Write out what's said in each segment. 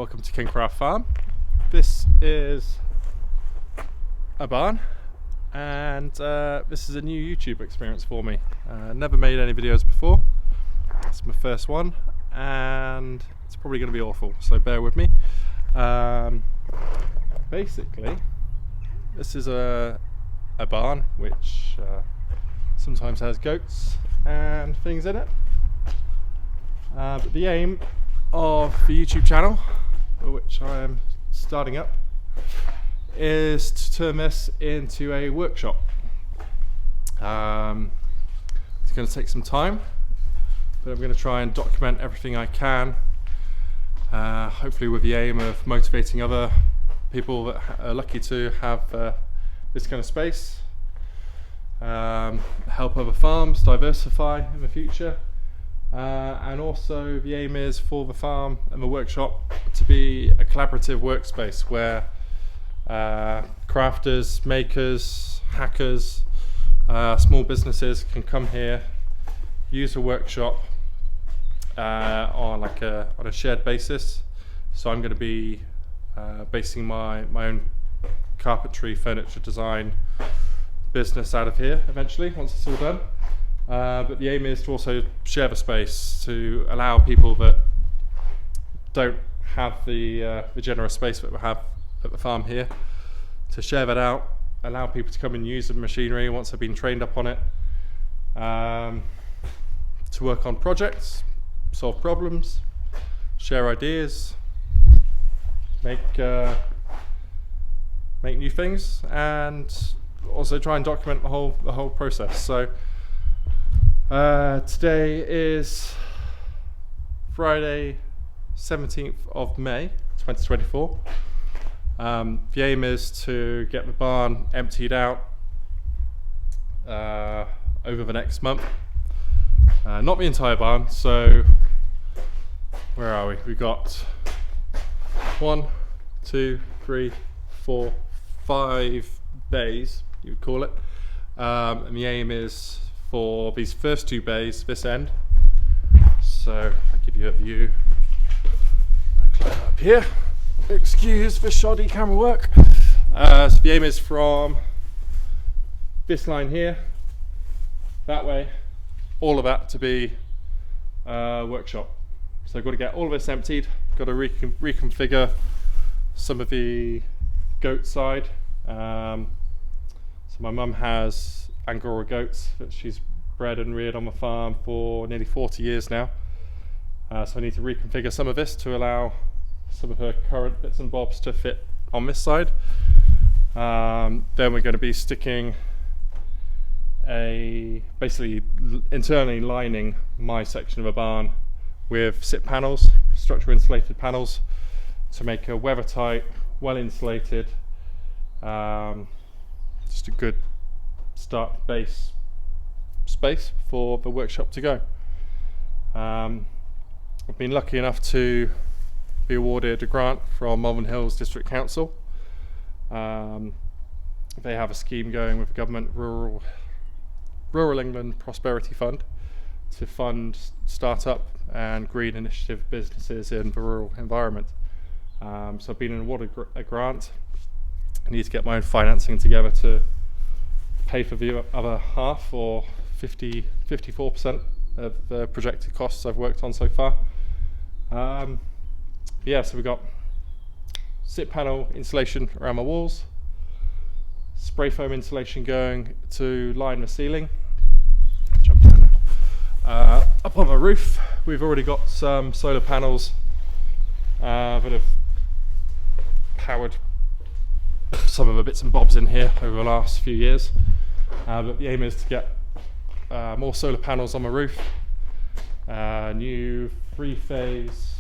Welcome to Kingcraft Farm. This is a barn, and this is a new YouTube experience for me. Never made any videos before. It's my first one, and it's probably going to be awful, so bear with me. Basically, this is a barn which sometimes has goats and things in it. But the aim of the YouTube channel, which I am starting up, is to turn this into a workshop. It's going to take some time, but I'm going to try and document everything I can, hopefully with the aim of motivating other people that are lucky to have this kind of space, help other farms diversify in the future. And also the aim is for the farm and the workshop to be a collaborative workspace where crafters, makers, hackers, small businesses can come here, use a workshop on a shared basis. So I'm going to be basing my own carpentry, furniture design business out of here eventually, once it's all done. But the aim is to also share the space to allow people that don't have the generous space that we have at the farm here to share that out, allow people to come and use the machinery once they've been trained up on it, to work on projects, solve problems, share ideas, make new things, and also try and document the whole process. So today is Friday 17th of May 2024. The aim is to get the barn emptied out over the next month. Not the entire barn, so where are we? We've got 1, 2, 3, 4, 5 bays, you would call it. And the aim is for these first 2 bays, this end. So I'll give you a view. I climb up here. Excuse the shoddy camera work. So the aim is from this line here, that way, all of that to be a workshop. So I've got to get all of this emptied, got to reconfigure some of the goat side. So my mum has Angora goats that she's bred and reared on the farm for nearly 40 years now. So I need to reconfigure some of this to allow some of her current bits and bobs to fit on this side. Then we're going to be sticking basically internally lining my section of a barn with SIP panels, structural insulated panels, to make a weather tight, well insulated, just a good start base space for the workshop to go. I've been lucky enough to be awarded a grant from Malvern Hills District Council. They have a scheme going with the government, Rural England Prosperity Fund, to fund startup and green initiative businesses in the rural environment. So I've been awarded a grant. I need to get my own financing together to pay for the other half, or 54% of the projected costs I've worked on so far. Yeah, so we've got SIP panel insulation around my walls, spray foam insulation going to line the ceiling. Jump down. Up on the roof, we've already got some solar panels that have powered some of the bits and bobs in here over the last few years. But the aim is to get more solar panels on the roof, new 3-phase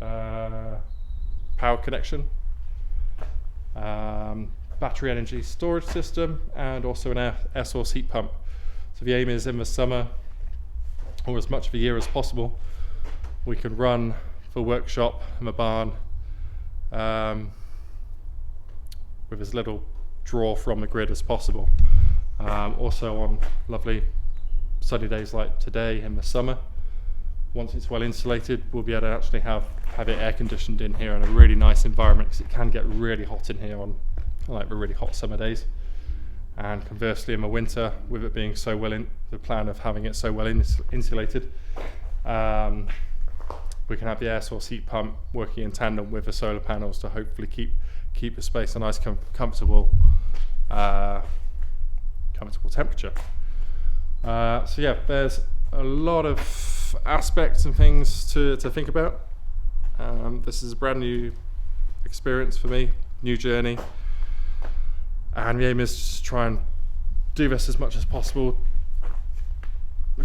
power connection, battery energy storage system, and also an air source heat pump. So the aim is in the summer, or as much of the year as possible, we can run the workshop and the barn with as little draw from the grid as possible. Also on lovely sunny days like today in the summer, once it's well insulated, we'll be able to actually have it air conditioned in here in a really nice environment, because it can get really hot in here on like the really hot summer days. And conversely, in the winter, with it being so well the plan of having it so well insulated, we can have the air source heat pump working in tandem with the solar panels to hopefully keep the space a nice comfortable temperature. So yeah, there's a lot of aspects and things to think about. This is a brand new experience for me, new journey, and the aim is just to try and do this as much as possible,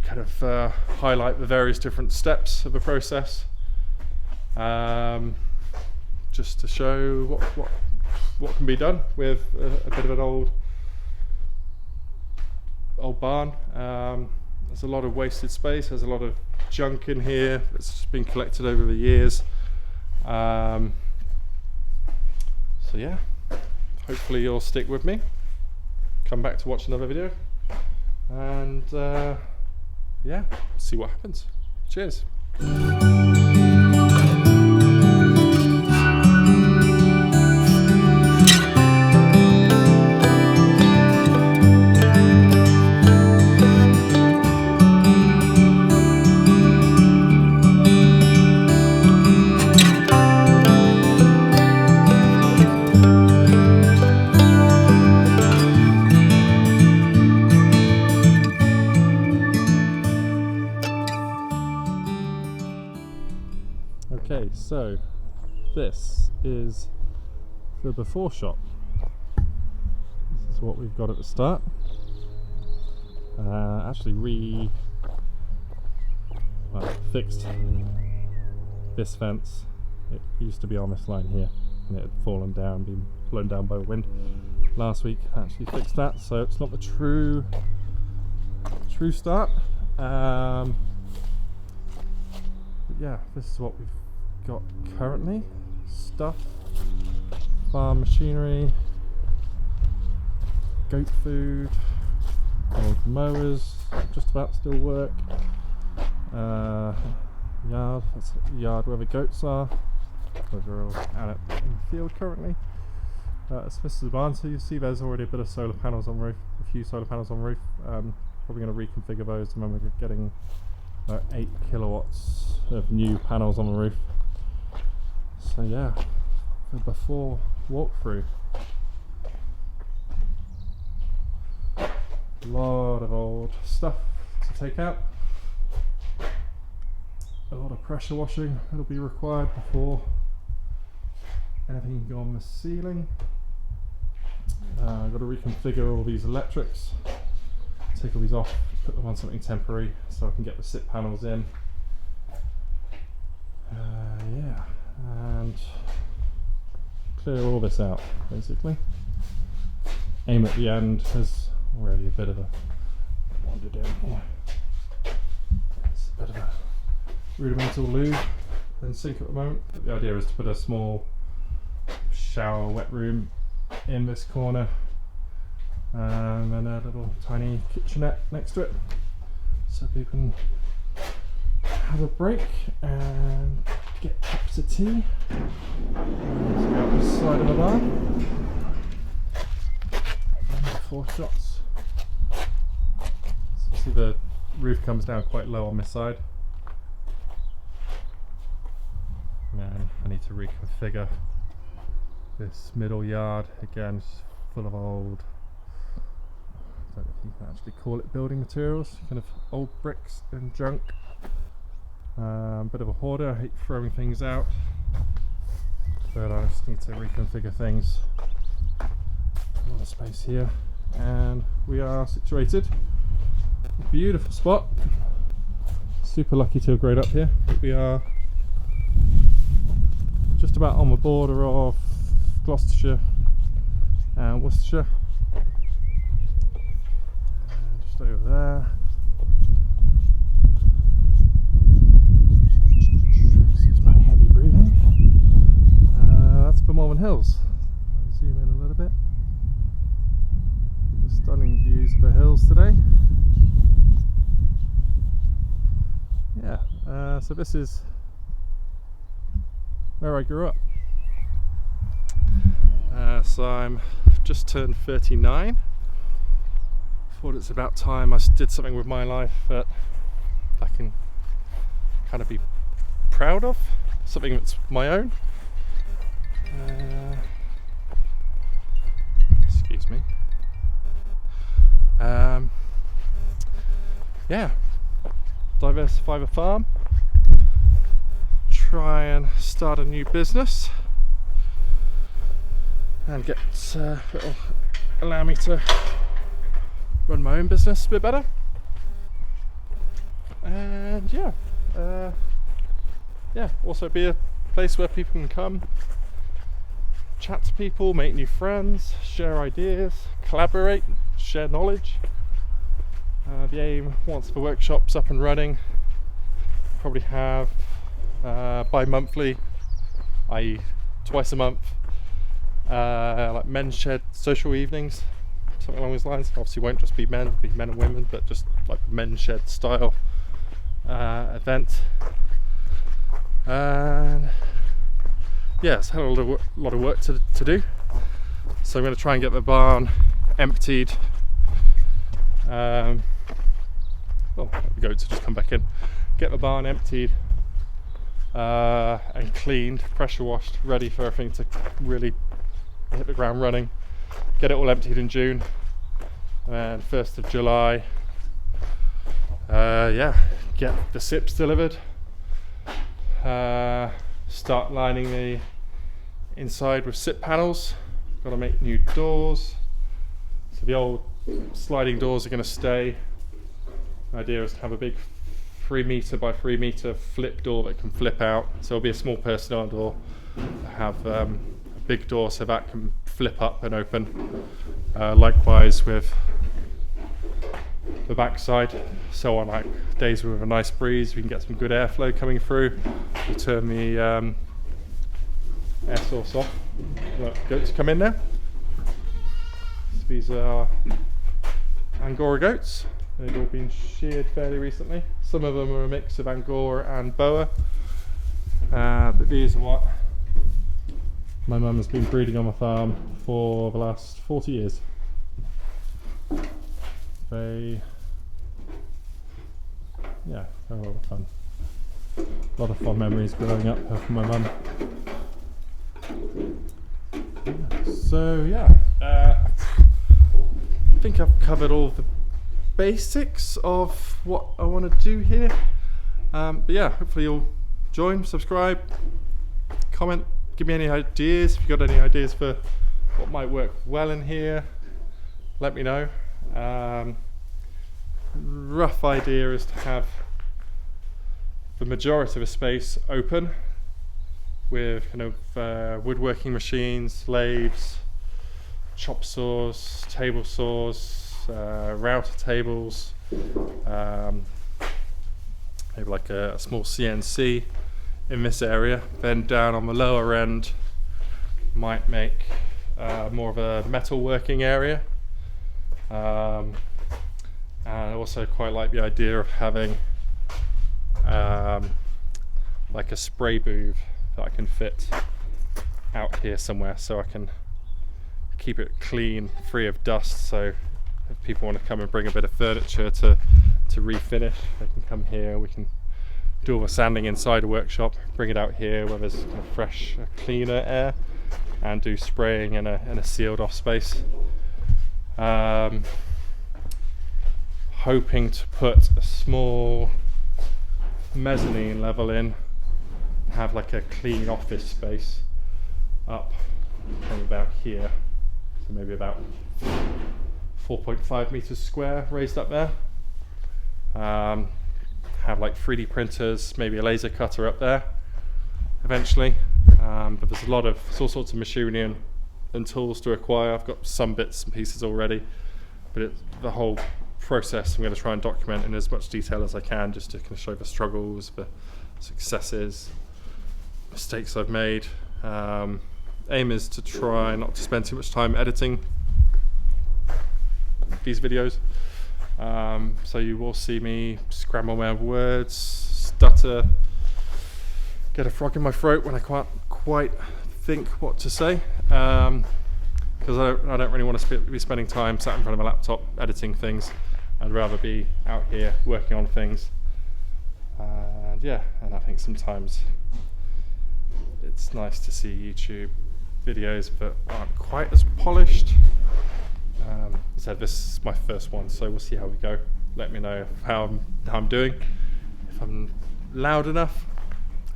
kind of highlight the various different steps of the process, just to show what can be done with a bit of an old barn. There's a lot of wasted space, there's a lot of junk in here that's just been collected over the years. So yeah, hopefully you'll stick with me, come back to watch another video, and yeah, see what happens. Cheers. Okay, so this is the before shot. This is what we've got at the start. Actually fixed this fence. It used to be on this line here, and it had fallen down, been blown down by the wind. Last week actually fixed that, so it's not the true start. But yeah, this is what we've got currently. Stuff, farm machinery, goat food, old mowers just about still work, yard, that's the yard where the goats are, they're all out in the field currently. So this is the barn, so you see there's already a bit of solar panels on the roof, a few solar panels on the roof. Probably going to reconfigure those, and then we're getting 8 kilowatts of new panels on the roof. So yeah, the before walkthrough. A lot of old stuff to take out. A lot of pressure washing that'll be required before anything can go on the ceiling. I've got to reconfigure all these electrics, take all these off, put them on something temporary so I can get the SIP panels in. Yeah, and clear all this out basically. Aim at the end. There's already a bit of a wander down here. It's a bit of a rudimental loo and sink at the moment. But the idea is to put a small shower wet room in this corner, and then a little tiny kitchenette next to it, so people can have a break and get cups of tea. Let's go out this side of the barn. 4 shots. So you see the roof comes down quite low on this side. And I need to reconfigure this middle yard. Again, it's full of old, I don't know if you can actually call it building materials, kind of old bricks and junk. Bit of a hoarder, I hate throwing things out, but I just need to reconfigure things. A lot of space here, and we are situated. A beautiful spot. Super lucky to have grown up here. We are just about on the border of Gloucestershire and Worcestershire. Just over there. Excuse my heavy breathing. That's Vermont Hills. I'll zoom in a little bit. The stunning views of the hills today. Yeah, So this is where I grew up. So I'm just turned 39. Thought it's about time I did something with my life that I can kind of be proud of, something that's my own. Excuse me. Yeah, diversify the farm, try and start a new business, and it'll allow me to run my own business a bit better. And also be a place where people can come, chat to people, make new friends, share ideas, collaborate, share knowledge. The aim, once the workshop's up and running, probably have bi-monthly, i.e. twice a month, like men's shed social evenings, something along those lines. Obviously won't just be men, be men and women, but just like a men's shed style event. And yeah, it's had a lot of work to do, so I'm going to try and get the barn emptied. The goats have just come back in. Get the barn emptied and cleaned, pressure washed, ready for everything to really hit the ground running. Get it all emptied in June, and 1st of July, get the sips delivered. Start lining the inside with sip panels. Got to make new doors. So the old sliding doors are going to stay. The idea is to have a big 3 metre by 3 metre flip door that can flip out. So it'll be a small personnel door. Have a big door so that can flip up and open. Likewise with the backside. So on like days with a nice breeze, we can get some good airflow coming through. We'll turn the air source off. Let goats come in there. So these are Angora goats. They've all been sheared fairly recently. Some of them are a mix of Angora and Boa, but these are what my mum has been breeding on the farm for the last 40 years. They're a lot of fun. A lot of fond memories growing up with my mum. I think I've covered all the basics of what I want to do here. Hopefully you'll join, subscribe, comment, give me any ideas. If you've got any ideas for what might work well in here, let me know. Rough idea is to have the majority of the space open with kind of woodworking machines, lathes, chop saws, table saws, router tables, maybe like a small CNC in this area. Then down on the lower end might make more of a metal working area. And I also quite like the idea of having like a spray booth that I can fit out here somewhere, so I can keep it clean, free of dust. So if people want to come and bring a bit of furniture to refinish, they can come here. We can do all the sanding inside the workshop, bring it out here where there's kind of fresh, cleaner air, and do spraying in a sealed off space. Hoping to put a small mezzanine level in, have like a clean office space up from about here, so maybe about 4.5 meters square raised up there. Have like 3D printers, maybe a laser cutter up there eventually, but there's all sorts of machinery and tools to acquire. I've got some bits and pieces already, but the whole process I'm going to try and document in as much detail as I can, just to kind of show the struggles, the successes, mistakes I've made. Aim is to try not to spend too much time editing these videos, so you will see me scramble my words, stutter, get a frog in my throat when I can't quite think what to say, because I don't really want to be spending time sat in front of a laptop editing things. I'd rather be out here working on things. And yeah, and I think sometimes it's nice to see YouTube videos that aren't quite as polished. As I said, this is my first one, so we'll see how we go. Let me know how I'm doing. If I'm loud enough,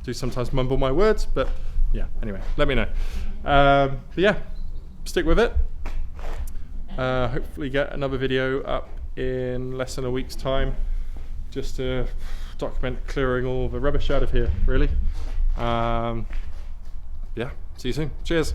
I do sometimes mumble my words, but yeah, anyway, let me know. But yeah, stick with it. Hopefully get another video up in less than a week's time, just to document clearing all the rubbish out of here, really. Yeah, see you soon. Cheers.